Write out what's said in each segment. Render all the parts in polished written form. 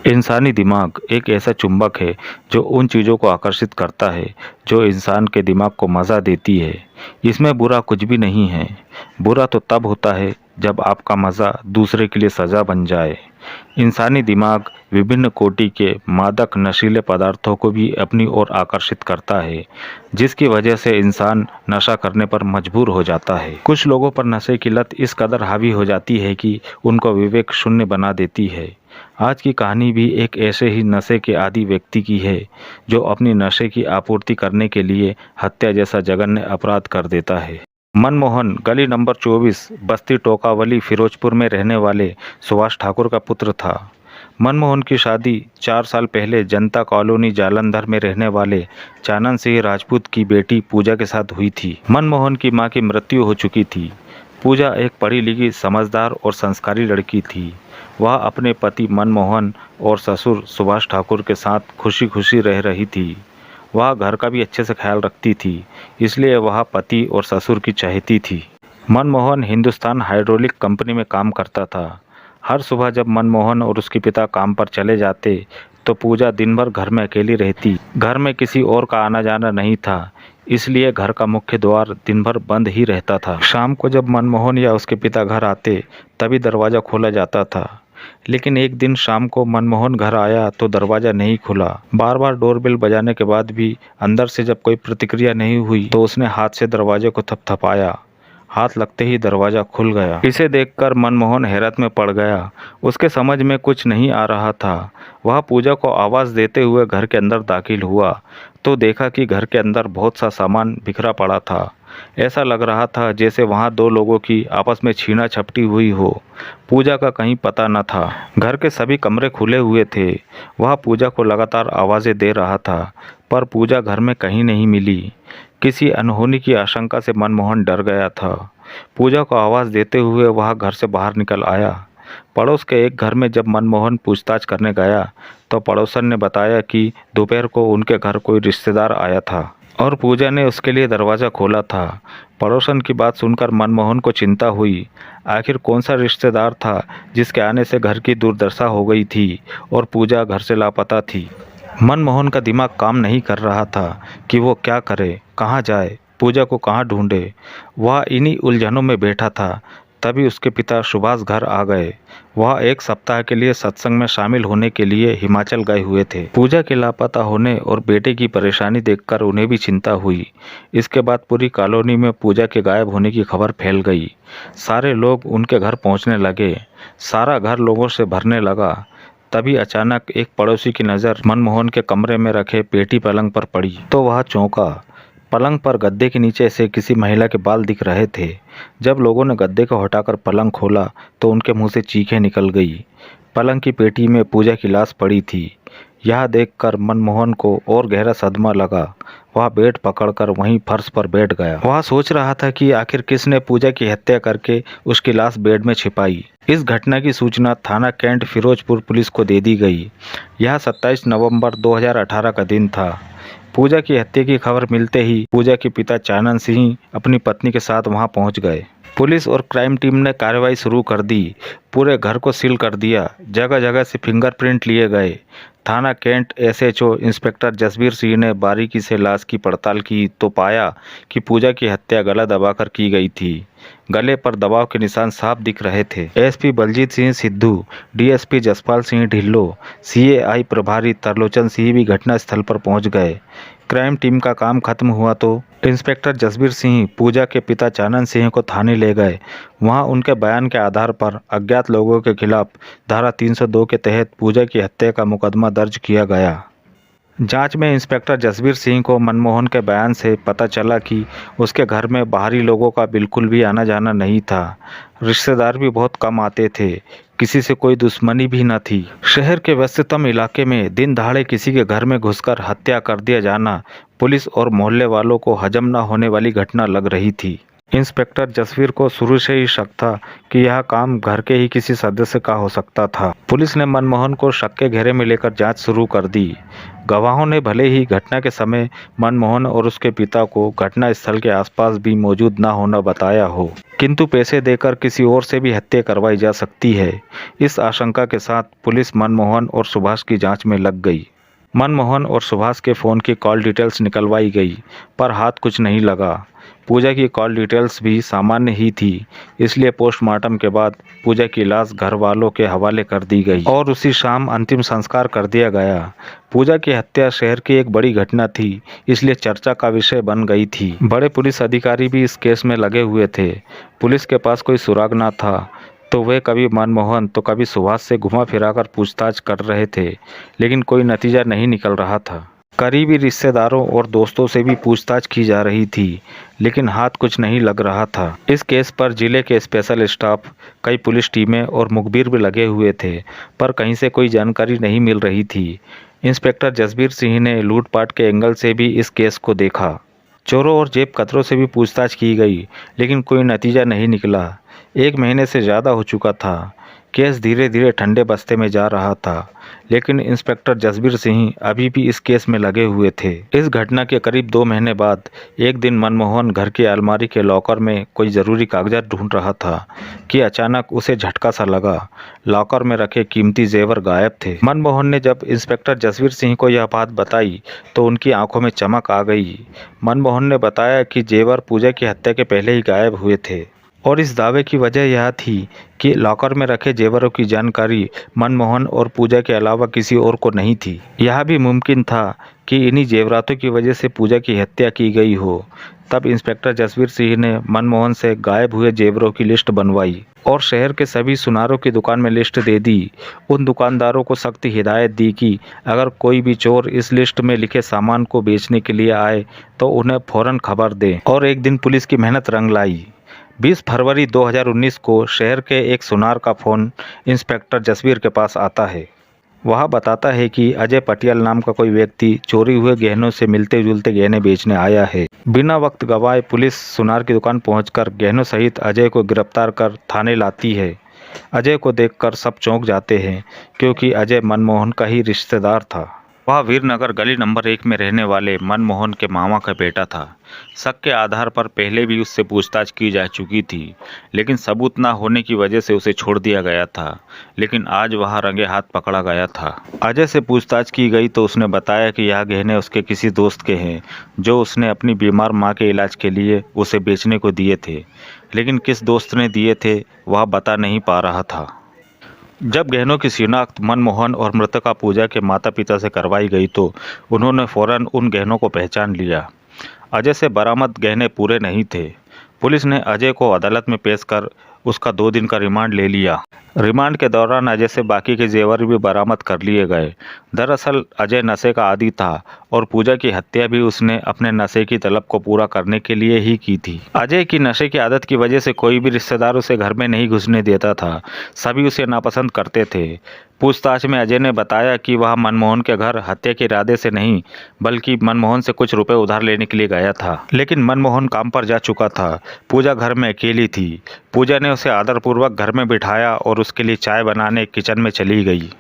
इंसानी दिमाग एक ऐसा चुंबक है जो उन चीज़ों को आकर्षित करता है जो इंसान के दिमाग को मज़ा देती है। इसमें बुरा कुछ भी नहीं है। बुरा तो तब होता है जब आपका मज़ा दूसरे के लिए सज़ा बन जाए। इंसानी दिमाग विभिन्न कोटि के मादक नशीले पदार्थों को भी अपनी ओर आकर्षित करता है, जिसकी वजह से इंसान नशा करने पर मजबूर हो जाता है। कुछ लोगों पर नशे की लत इस कदर हावी हो जाती है कि उनको विवेक शून्य बना देती है। आज की कहानी भी एक ऐसे ही नशे के आदी व्यक्ति की है जो अपनी नशे की आपूर्ति करने के लिए हत्या जैसा जघन्य अपराध कर देता है। मनमोहन गली नंबर 24 बस्ती टोकावली फिरोजपुर में रहने वाले सुभाष ठाकुर का पुत्र था। मनमोहन की शादी 4 साल पहले जनता कॉलोनी जालंधर में रहने वाले चानन सिंह राजपूत की बेटी पूजा के साथ हुई थी। मनमोहन की मां की मृत्यु हो चुकी थी। पूजा एक पढ़ी लिखी, समझदार और संस्कारी लड़की थी। वह अपने पति मनमोहन और ससुर सुभाष ठाकुर के साथ खुशी खुशी रह रही थी। वह घर का भी अच्छे से ख्याल रखती थी, इसलिए वह पति और ससुर की चहेती थी। मनमोहन हिंदुस्तान हाइड्रोलिक कंपनी में काम करता था। हर सुबह जब मनमोहन और उसके पिता काम पर चले जाते तो पूजा दिन भर घर में अकेली रहती। घर में किसी और का आना जाना नहीं था, इसलिए घर का मुख्य द्वार दिन भर बंद ही रहता था। शाम को जब मनमोहन या उसके पिता घर आते तभी दरवाज़ा खोला जाता था, लेकिन एक दिन शाम को मनमोहन घर आया तो दरवाज़ा नहीं खुला। बार बार डोरबेल बजाने के बाद भी अंदर से जब कोई प्रतिक्रिया नहीं हुई तो उसने हाथ से दरवाजे को थपथपाया। हाथ लगते ही दरवाज़ा खुल गया। इसे देखकर मनमोहन हैरत में पड़ गया। उसके समझ में कुछ नहीं आ रहा था। वह पूजा को आवाज़ देते हुए घर के अंदर दाखिल हुआ तो देखा कि घर के अंदर बहुत सा सामान बिखरा पड़ा था। ऐसा लग रहा था जैसे वहाँ दो लोगों की आपस में छीना झपटी हुई हो। पूजा का कहीं पता न था। घर के सभी कमरे खुले हुए थे। वह पूजा को लगातार आवाज़ें दे रहा था, पर पूजा घर में कहीं नहीं मिली। किसी अनहोनी की आशंका से मनमोहन डर गया था। पूजा को आवाज़ देते हुए वह घर से बाहर निकल आया। पड़ोस के एक घर में जब मनमोहन पूछताछ करने गया तो पड़ोसन ने बताया कि दोपहर को उनके घर कोई रिश्तेदार आया था और पूजा ने उसके लिए दरवाज़ा खोला था। पड़ोसन की बात सुनकर मनमोहन को चिंता हुई। आखिर कौन सा रिश्तेदार था जिसके आने से घर की दुर्दशा हो गई थी और पूजा घर से लापता थी। मनमोहन का दिमाग काम नहीं कर रहा था कि वो क्या करे, कहाँ जाए, पूजा को कहाँ ढूंढे। वह इन्हीं उलझनों में बैठा था। तभी उसके पिता सुभाष घर आ गए। वह एक सप्ताह के लिए सत्संग में शामिल होने के लिए हिमाचल गए हुए थे। पूजा के लापता होने और बेटे की परेशानी देखकर उन्हें भी चिंता हुई। इसके बाद पूरी कॉलोनी में पूजा के गायब होने की खबर फैल गई। सारे लोग उनके घर पहुंचने लगे। सारा घर लोगों से भरने लगा। तभी अचानक एक पड़ोसी की नज़र मनमोहन के कमरे में रखे पेटी पलंग पर पड़ी तो वह चौंका। पलंग पर गद्दे के नीचे से किसी महिला के बाल दिख रहे थे। जब लोगों ने गद्दे को हटाकर पलंग खोला तो उनके मुंह से चीखें निकल गई। पलंग की पेटी में पूजा की लाश पड़ी थी। यह देखकर मनमोहन को और गहरा सदमा लगा। वह बेड पकड़कर वहीं फर्श पर बैठ गया। वह सोच रहा था कि आखिर किसने पूजा की हत्या करके उसकी लाश बेड में छिपाई। इस घटना की सूचना थाना कैंट फिरोजपुर पुलिस को दे दी गई। यह 27 नवंबर 2018 का दिन था। पूजा की हत्या की खबर मिलते ही पूजा के पिता चानन सिंह अपनी पत्नी के साथ वहां पहुंच गए। पुलिस और क्राइम टीम ने कार्रवाई शुरू कर दी। पूरे घर को सील कर दिया। जगह जगह से फिंगरप्रिंट लिए गए। थाना cantt SHO inspector Jasbir Singh ने बारीकी से लाश की पड़ताल की तो पाया कि पूजा की हत्या गला दबाकर की गई थी। गले पर दबाव के निशान साफ दिख रहे थे। SP Baljeet Singh Sidhu, DSP Jaspal Singh Dhillon, CAI प्रभारी तरलोचन सिंह भी घटनास्थल पर पहुंच गए। क्राइम टीम का काम खत्म हुआ तो इंस्पेक्टर जसबीर सिंह पूजा के पिता चानन सिंह को थाने ले गए। वहां उनके बयान के आधार पर अज्ञात लोगों के खिलाफ धारा 302 के तहत पूजा की हत्या का मुकदमा दर्ज किया गया। जांच में इंस्पेक्टर जसबीर सिंह को मनमोहन के बयान से पता चला कि उसके घर में बाहरी लोगों का बिल्कुल भी आना जाना नहीं था। रिश्तेदार भी बहुत कम आते थे। किसी से कोई दुश्मनी भी न थी। शहर के व्यस्ततम इलाके में दिन दहाड़े किसी के घर में घुसकर हत्या कर दिया जाना पुलिस और मोहल्ले वालों को हजम न होने वाली घटना लग रही थी। इंस्पेक्टर जसवीर को शुरू से ही शक था कि यह काम घर के ही किसी सदस्य का हो सकता था। पुलिस ने मनमोहन को शक के घेरे में लेकर जांच शुरू कर दी। गवाहों ने भले ही घटना के समय मनमोहन और उसके पिता को घटना स्थल के आसपास भी मौजूद न होना बताया हो, किंतु पैसे देकर किसी और से भी हत्या करवाई जा सकती है। इस आशंका के साथ पुलिस मनमोहन और सुभाष की जांच में लग गई। मनमोहन और सुभाष के फ़ोन की कॉल डिटेल्स निकलवाई गई, पर हाथ कुछ नहीं लगा। पूजा की कॉल डिटेल्स भी सामान्य ही थी, इसलिए पोस्टमार्टम के बाद पूजा की लाश घर वालों के हवाले कर दी गई और उसी शाम अंतिम संस्कार कर दिया गया। पूजा की हत्या शहर की एक बड़ी घटना थी, इसलिए चर्चा का विषय बन गई थी। बड़े पुलिस अधिकारी भी इस केस में लगे हुए थे। पुलिस के पास कोई सुराग न था, तो वे कभी मनमोहन तो कभी सुभाष से घुमा फिराकर पूछताछ कर रहे थे, लेकिन कोई नतीजा नहीं निकल रहा था। करीबी रिश्तेदारों और दोस्तों से भी पूछताछ की जा रही थी, लेकिन हाथ कुछ नहीं लग रहा था। इस केस पर जिले के स्पेशल स्टाफ, कई पुलिस टीमें और मुखबिर भी लगे हुए थे, पर कहीं से कोई जानकारी नहीं मिल रही थी। इंस्पेक्टर जसबीर सिंह ने लूटपाट के एंगल से भी इस केस को देखा। चोरों और जेब कतरों से भी पूछताछ की गई, लेकिन कोई नतीजा नहीं निकला। 1 महीने से ज़्यादा हो चुका था। केस धीरे धीरे ठंडे बस्ते में जा रहा था, लेकिन इंस्पेक्टर जसबीर सिंह अभी भी इस केस में लगे हुए थे। इस घटना के करीब 2 महीने बाद एक दिन मनमोहन घर की अलमारी के लॉकर में कोई ज़रूरी कागजात ढूंढ रहा था कि अचानक उसे झटका सा लगा। लॉकर में रखे कीमती जेवर गायब थे। मनमोहन ने जब इंस्पेक्टर जसबीर सिंह को यह बात बताई तो उनकी आंखों में चमक आ गई। मनमोहन ने बताया कि जेवर पूजा की हत्या के पहले ही गायब हुए थे, और इस दावे की वजह यह थी कि लॉकर में रखे जेवरों की जानकारी मनमोहन और पूजा के अलावा किसी और को नहीं थी। यह भी मुमकिन था कि इन्हीं जेवरातों की वजह से पूजा की हत्या की गई हो। तब इंस्पेक्टर जसबीर सिंह ने मनमोहन से गायब हुए जेवरों की लिस्ट बनवाई और शहर के सभी सुनारों की दुकान में लिस्ट दे दी। उन दुकानदारों को सख्त हिदायत दी कि अगर कोई भी चोर इस लिस्ट में लिखे सामान को बेचने के लिए आए तो उन्हें फौरन खबर दें। और एक दिन पुलिस की मेहनत रंग लाई। 20 फरवरी 2019 को शहर के एक सुनार का फ़ोन इंस्पेक्टर जसबीर के पास आता है। वह बताता है कि अजय पटियाल नाम का कोई व्यक्ति चोरी हुए गहनों से मिलते जुलते गहने बेचने आया है। बिना वक्त गवाए पुलिस सुनार की दुकान पहुंचकर गहनों सहित अजय को गिरफ्तार कर थाने लाती है। अजय को देखकर सब चौंक जाते हैं, क्योंकि अजय मनमोहन का ही रिश्तेदार था। वह वीरनगर गली नंबर 1 में रहने वाले मनमोहन के मामा का बेटा था। शक के आधार पर पहले भी उससे पूछताछ की जा चुकी थी, लेकिन सबूत न होने की वजह से उसे छोड़ दिया गया था। लेकिन आज वह रंगे हाथ पकड़ा गया था। अजय से पूछताछ की गई तो उसने बताया कि यह गहने उसके किसी दोस्त के हैं, जो उसने अपनी बीमार मां के इलाज के लिए उसे बेचने को दिए थे। लेकिन किस दोस्त ने दिए थे वह बता नहीं पा रहा था। जब गहनों की शिनाख्त मनमोहन और मृतका पूजा के माता पिता से करवाई गई तो उन्होंने फौरन उन गहनों को पहचान लिया। अजय से बरामद गहने पूरे नहीं थे। पुलिस ने अजय को अदालत में पेश कर उसका 2 दिन का रिमांड ले लिया। रिमांड के दौरान अजय से बाकी के जेवर भी बरामद कर लिए गए। दरअसल अजय नशे का आदी था और पूजा की हत्या भी उसने अपने नशे की तलब को पूरा करने के लिए ही की थी। अजय की नशे की आदत की वजह से कोई भी रिश्तेदार उसे घर में नहीं घुसने देता था। सभी उसे नापसंद करते थे। पूछताछ में अजय ने बताया कि वह मनमोहन के घर हत्या के इरादे से नहीं, बल्कि मनमोहन से कुछ रुपए उधार लेने के लिए गया था। लेकिन मनमोहन काम पर जा चुका था। पूजा घर में अकेली थी। पूजा ने उसे आदरपूर्वक घर में बिठाया और उसके लिए चाय बनाने किचन में चली गई।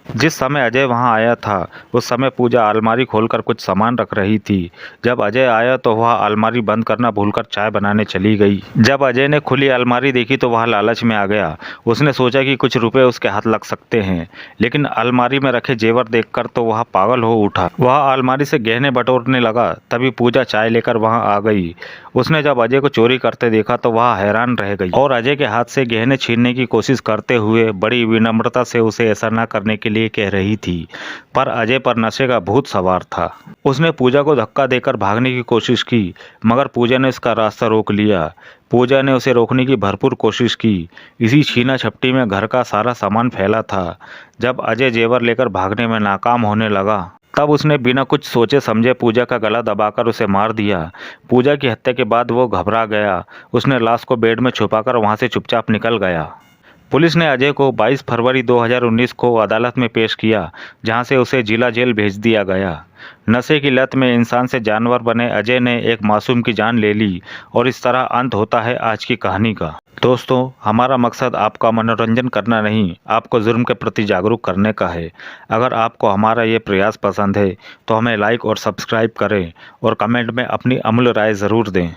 जिस समय अजय वहां आया था उस समय पूजा अलमारी खोलकर कुछ सामान रख रही थी। जब अजय आया तो वह अलमारी बंद करना भूलकर चाय बनाने चली गई। जब अजय ने खुली अलमारी देखी तो वह लालच में आ गया। उसने सोचा कि कुछ रुपए उसके हाथ लग सकते हैं, लेकिन अलमारी में रखे जेवर देखकर तो वह पागल हो उठा। वह अलमारी से गहने बटोरने लगा। तभी पूजा चाय लेकर वहाँ आ गई। उसने जब अजय को चोरी करते देखा तो वह हैरान रह गई और अजय के हाथ से गहने छीनने की कोशिश करते हुए बड़ी विनम्रता से उसे ऐसा न करने के लिए कह रही थी। पर अजय पर नशे का भूत सवार था। उसने पूजा को धक्का देकर भागने की कोशिश की, मगर पूजा ने उसका रास्ता रोक लिया। पूजा ने उसे रोकने की भरपूर कोशिश की। इसी छीना झपटी में घर का सारा सामान फैला था। जब अजय जेवर लेकर भागने में नाकाम होने लगा तब उसने बिना कुछ सोचे समझे पूजा का गला दबाकर उसे मार दिया। पूजा की हत्या के बाद वो घबरा गया। उसने लाश को बेड में छुपाकर वहां से चुपचाप निकल गया। पुलिस ने अजय को 22 फरवरी 2019 को अदालत में पेश किया, जहां से उसे जिला जेल भेज दिया गया। नशे की लत में इंसान से जानवर बने अजय ने एक मासूम की जान ले ली और इस तरह अंत होता है आज की कहानी का। दोस्तों, हमारा मकसद आपका मनोरंजन करना नहीं, आपको जुर्म के प्रति जागरूक करने का है। अगर आपको हमारा ये प्रयास पसंद है तो हमें लाइक और सब्सक्राइब करें और कमेंट में अपनी अमूल्य राय ज़रूर दें।